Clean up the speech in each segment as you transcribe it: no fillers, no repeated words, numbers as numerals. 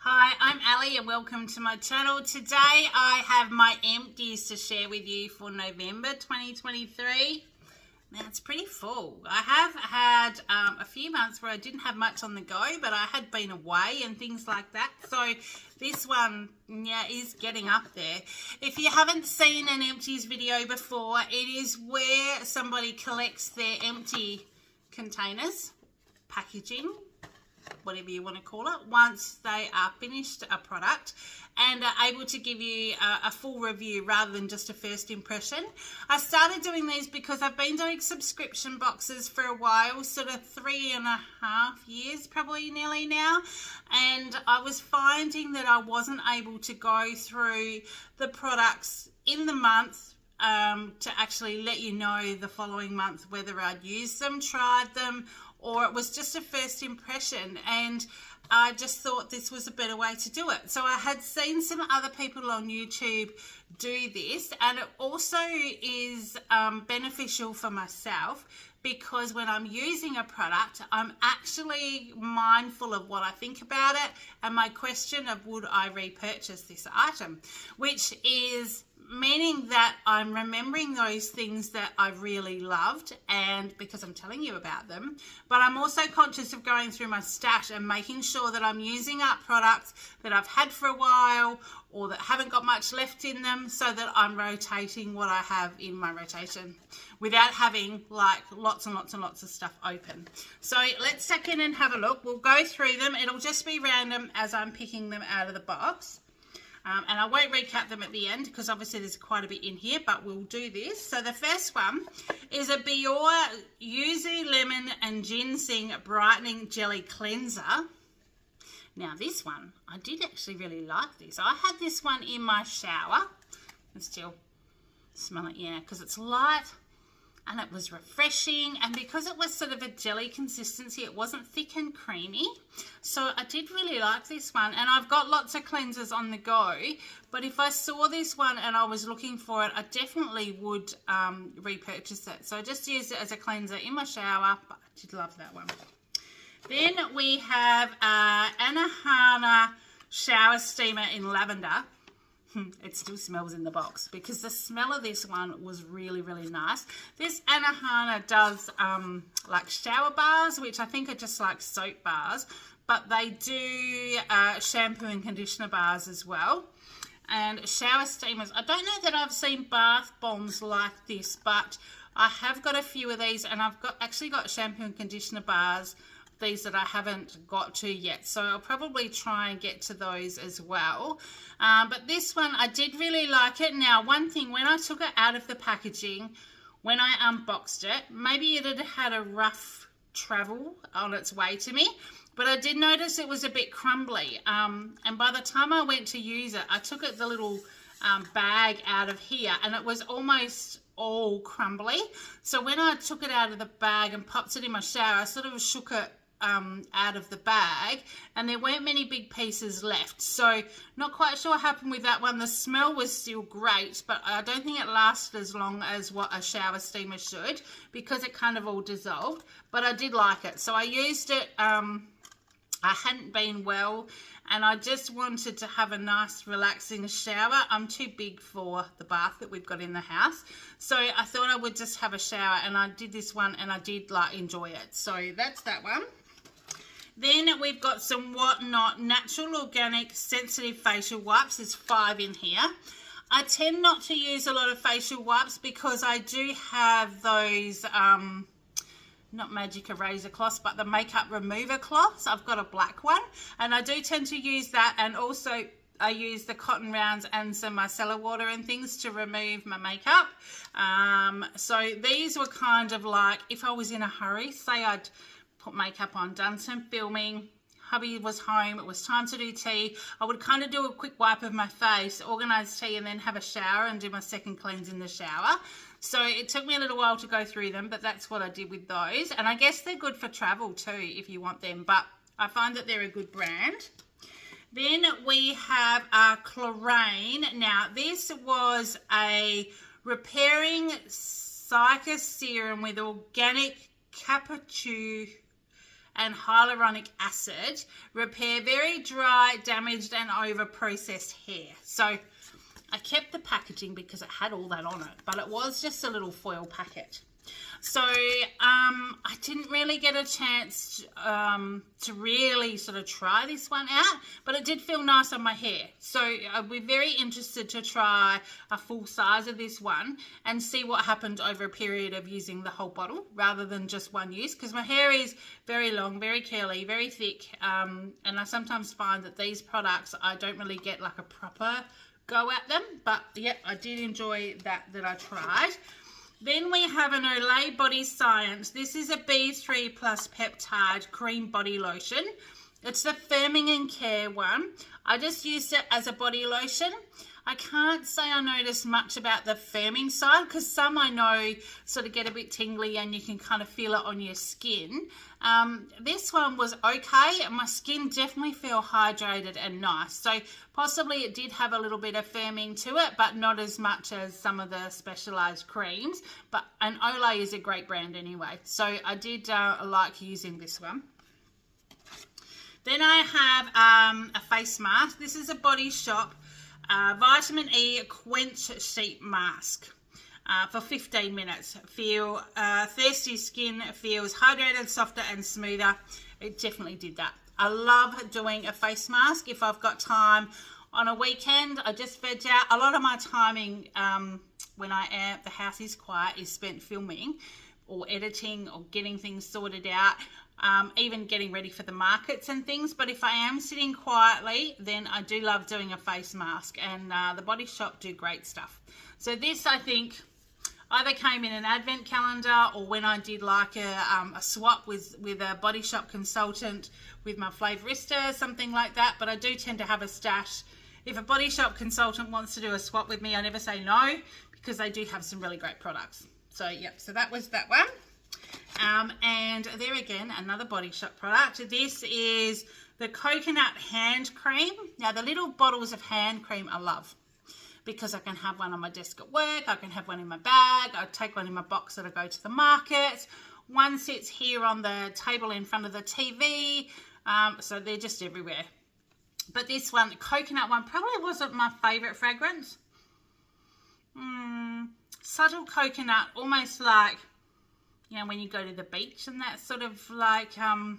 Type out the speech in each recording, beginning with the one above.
Hi, I'm Ali and welcome to my channel. Today I have my empties to share with you for November 2023. Now it's pretty full. I have had a few months where I didn't have much on the go, but I had been away and things like that. So this one, is getting up there. If you haven't seen an empties video before, it is where somebody collects their empty containers, packaging, whatever you want to call it, once they are finished a product and are able to give you a full review rather than just a first impression. I started doing these because I've been doing subscription boxes for a while, sort of 3.5 years probably nearly now, and I was finding that I wasn't able to go through the products in the month to actually let you know the following month whether I'd used them, tried them, or it was just a first impression, and I just thought this was a better way to do it. So I had seen some other people on YouTube do this, and it also is beneficial for myself because when I'm using a product, I'm actually mindful of what I think about it and my question of would I repurchase this item, which is meaning that I'm remembering those things that I really loved and because I'm telling you about them, but I'm also conscious of going through my stash and making sure that I'm using up products that I've had for a while or that haven't got much left in them, so that I'm rotating what I have in my rotation without having like lots and lots and lots of stuff open. So let's check in and have a look. We'll go through them. It'll just be random as I'm picking them out of the box. And I won't recap them at the end because obviously there's quite a bit in here, but we'll do this. So the first one is a Biore Yuzu Lemon and Ginseng Brightening Jelly Cleanser. Now this one, I did actually really like this. I had this one in my shower. And still smell it, yeah, because it's light and it was refreshing, and because it was sort of a jelly consistency, it wasn't thick and creamy. So I did really like this one, and I've got lots of cleansers on the go, but if I saw this one and I was looking for it, I definitely would repurchase it. So I just used it as a cleanser in my shower, but I did love that one. Then we have Anah Hana Shower Steamer in Lavender. It still smells in the box because the smell of this one was really, really nice. This Anah Hana does like shower bars, which I think are just like soap bars, but they do shampoo and conditioner bars as well. And shower steamers. I don't know that I've seen bath bombs like this, but I have got a few of these, and I've actually got shampoo and conditioner bars, these that I haven't got to yet, so I'll probably try and get to those as well. But this one, I did really like it. Now, one thing, when I took it out of the packaging, when I unboxed it, maybe it had had a rough travel on its way to me, but I did notice it was a bit crumbly. And by the time I went to use it, I took the little bag out of here, and it was almost all crumbly. So when I took it out of the bag and popped it in my shower, I sort of shook it out of the bag, and there weren't many big pieces left. So not quite sure what happened with that one. The smell was still great, but I don't think it lasted as long as what a shower steamer should because it kind of all dissolved, but I did like it. So I used it. I hadn't been well, and I just wanted to have a nice relaxing shower. I'm too big for the bath that we've got in the house, so I thought I would just have a shower, and I did this one and I did like enjoy it. So that's that one. Then we've got some Whatnot Natural Organic Sensitive Facial Wipes. There's 5 in here. I tend not to use a lot of facial wipes because I do have those not magic eraser cloths, but the makeup remover cloths. I've got a black one, and I do tend to use that, and also I use the cotton rounds and some micellar water and things to remove my makeup. So these were kind of like if I was in a hurry, say I'd put makeup on, done some filming, hubby was home, it was time to do tea, I would kind of do a quick wipe of my face, organise tea, and then have a shower and do my second cleanse in the shower. So it took me a little while to go through them, but that's what I did with those. And I guess they're good for travel too if you want them, but I find that they're a good brand. Then we have Chlorine. Now this was a repairing Cica serum with organic capuchin and hyaluronic acid repair very dry, damaged and over processed hair. So I kept the packaging because it had all that on it, but it was just a little foil packet. So I didn't really get a chance to really sort of try this one out, but it did feel nice on my hair. So I'd be very interested to try a full size of this one and see what happened over a period of using the whole bottle rather than just one use, because my hair is very long, very curly, very thick, and I sometimes find that these products I don't really get like a proper go at them. But yep, I did enjoy that I tried. Then we have an Olay Body Science. This is a B3 plus peptide cream body lotion. It's the firming and care one. I just used it as a body lotion. I can't say I noticed much about the firming side, because some I know sort of get a bit tingly and you can kind of feel it on your skin. This one was okay. My skin definitely felt hydrated and nice. So possibly it did have a little bit of firming to it, but not as much as some of the specialized creams. And Olay is a great brand anyway. So I did like using this one. Then I have a face mask. This is a Body Shop Vitamin E Quench Sheet Mask for 15 minutes. Feel thirsty skin feels hydrated, softer and smoother. It definitely did that. I love doing a face mask if I've got time on a weekend. I just veg out. A lot of my timing when the house is quiet is spent filming or editing or getting things sorted out. Even getting ready for the markets and things. But if I am sitting quietly, then I do love doing a face mask, and the Body Shop do great stuff. So this, I think, either came in an advent calendar or when I did like a swap with a Body Shop consultant with my Flavourista, something like that. But I do tend to have a stash. If a Body Shop consultant wants to do a swap with me, I never say no, because they do have some really great products. So yep, so that was that one. And there again, another Body Shop product. This is the coconut hand cream. Now the little bottles of hand cream I love, because I can have one on my desk at work, I can have one in my bag, I take one in my box that I go to the market. One sits here on the table in front of the TV, so they're just everywhere. But this one, the coconut one, probably wasn't my favourite fragrance. Subtle coconut, almost like, you know, when you go to the beach and that sort of like a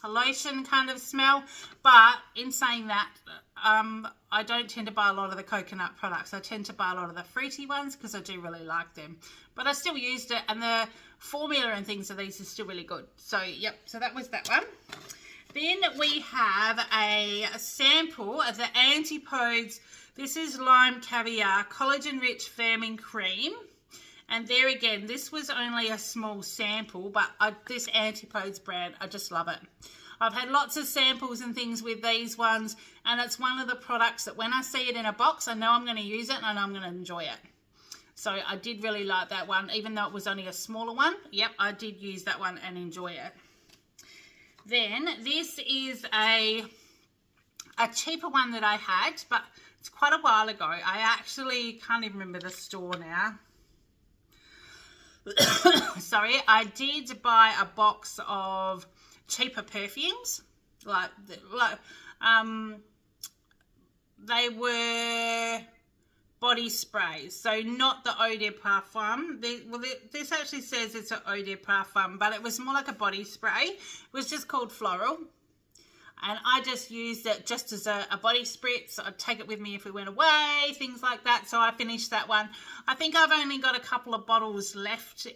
lotion kind of smell. But in saying that, I don't tend to buy a lot of the coconut products. I tend to buy a lot of the fruity ones because I do really like them. But I still used it, and the formula and things of these is still really good. So yep, so that was that one. Then we have a sample of the Antipodes. This is Lime Caviar Collagen Rich Firming Cream. And there again, this was only a small sample, but this Antipodes brand, I just love it. I've had lots of samples and things with these ones, and it's one of the products that when I see it in a box, I know I'm going to use it and I'm going to enjoy it. So I did really like that one, even though it was only a smaller one. Yep, I did use that one and enjoy it. Then this is a cheaper one that I had, but it's quite a while ago. I actually can't even remember the store now. Sorry, I did buy a box of cheaper perfumes, they were body sprays, so not the eau de parfum. This actually says it's an eau de parfum, but it was more like a body spray. It was just called Floral. And I just used it just as a body spritz. I'd take it with me if we went away, things like that. So I finished that one. I think I've only got a couple of bottles left in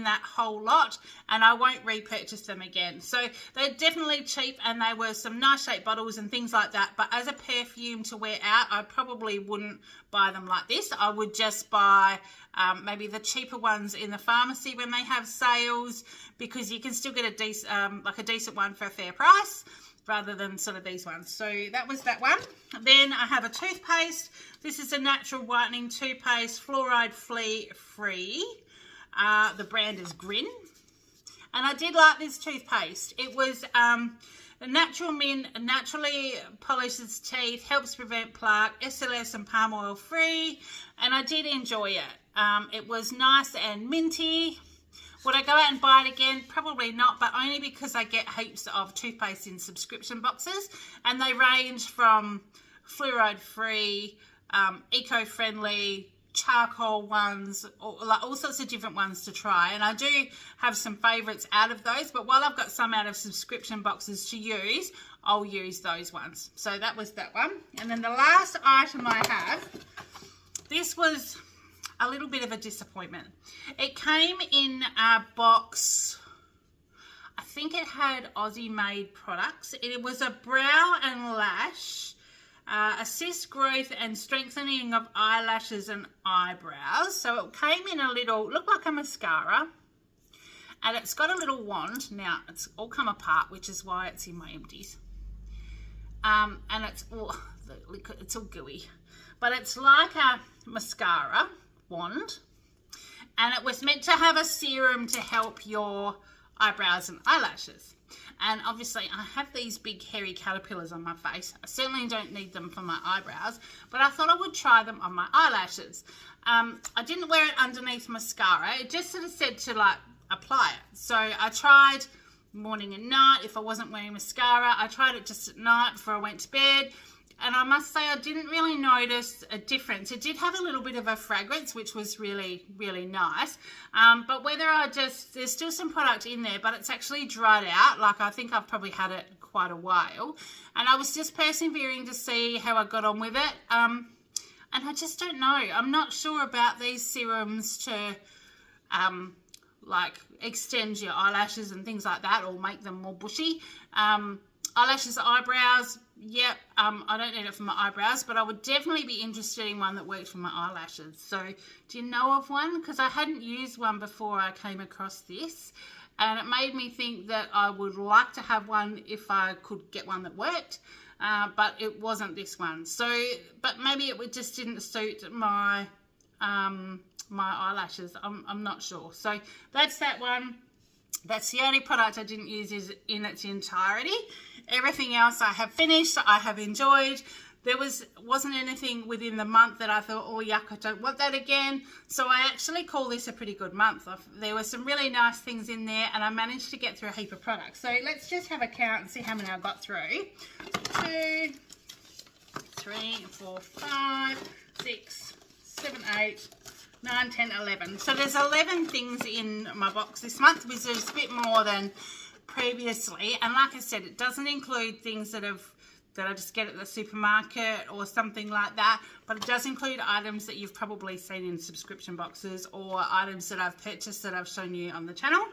that whole lot, and I won't repurchase them again. So they're definitely cheap, and they were some nice shaped bottles and things like that. But as a perfume to wear out, I probably wouldn't buy them like this. I would just buy maybe the cheaper ones in the pharmacy when they have sales, because you can still get a decent one for a fair price, rather than sort of these ones. So that was that one. Then I have a toothpaste. This is a natural whitening toothpaste, fluoride free. The brand is Grin. And I did like this toothpaste. It was a natural mint, naturally polishes teeth, helps prevent plaque, SLS and palm oil free. And I did enjoy it. It was nice and minty. Would I go out and buy it again? Probably not, but only because I get heaps of toothpaste in subscription boxes, and they range from fluoride-free, eco-friendly, charcoal ones, all sorts of different ones to try. And I do have some favourites out of those, but while I've got some out of subscription boxes to use, I'll use those ones. So that was that one. And then the last item I have, this was a little bit of a disappointment. It came in a box, I think it had Aussie made products. It was a brow and lash, assist growth and strengthening of eyelashes and eyebrows. So it came in a little, looked like a mascara, and it's got a little wand. Now it's all come apart, which is why it's in my empties. And it's all gooey, but it's like a mascara wand, and it was meant to have a serum to help your eyebrows and eyelashes. And obviously I have these big hairy caterpillars on my face. I certainly don't need them for my eyebrows, but I thought I would try them on my eyelashes. I didn't wear it underneath mascara. It just sort of said to like apply it. So I tried morning and night. If I wasn't wearing mascara, I tried it just at night before I went to bed. And I must say I didn't really notice a difference. It did have a little bit of a fragrance, which was really, really nice. But whether there's still some product in there, but it's actually dried out. Like I think I've probably had it quite a while. And I was just persevering to see how I got on with it. And I just don't know. I'm not sure about these serums to like extend your eyelashes and things like that, or make them more bushy. Eyelashes, eyebrows, yep, I don't need it for my eyebrows, but I would definitely be interested in one that works for my eyelashes. So do you know of one? Because I hadn't used one before I came across this, and it made me think that I would like to have one if I could get one that worked, but it wasn't this one. So, but maybe it just didn't suit my my eyelashes. I'm not sure. So that's that one. That's the only product I didn't use is in its entirety. Everything else I have finished, I have enjoyed. There wasn't anything within the month that I thought, oh yuck, I don't want that again. So I actually call this a pretty good month. There were some really nice things in there, and I managed to get through a heap of products. So let's just have a count and see how many I got through. 2, 3, 4, 5, 6, 7, 8, 9, 10, 11. So there's 11 things in my box this month, which is a bit more than previously. And like I said, it doesn't include things that I just get at the supermarket or something like that, but it does include items that you've probably seen in subscription boxes or items that I've purchased that I've shown you on the channel.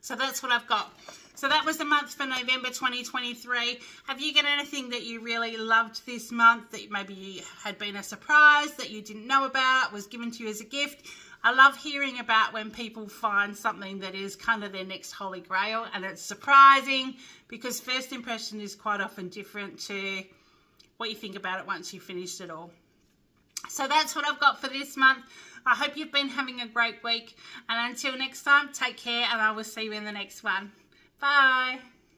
So that's what I've got. So that was the month for November 2023. Have you got anything that you really loved this month that maybe had been a surprise that you didn't know about, was given to you as a gift? I love hearing about when people find something that is kind of their next holy grail, and it's surprising because first impression is quite often different to what you think about it once you've finished it all. So that's what I've got for this month. I hope you've been having a great week, and until next time, take care, and I will see you in the next one. Bye.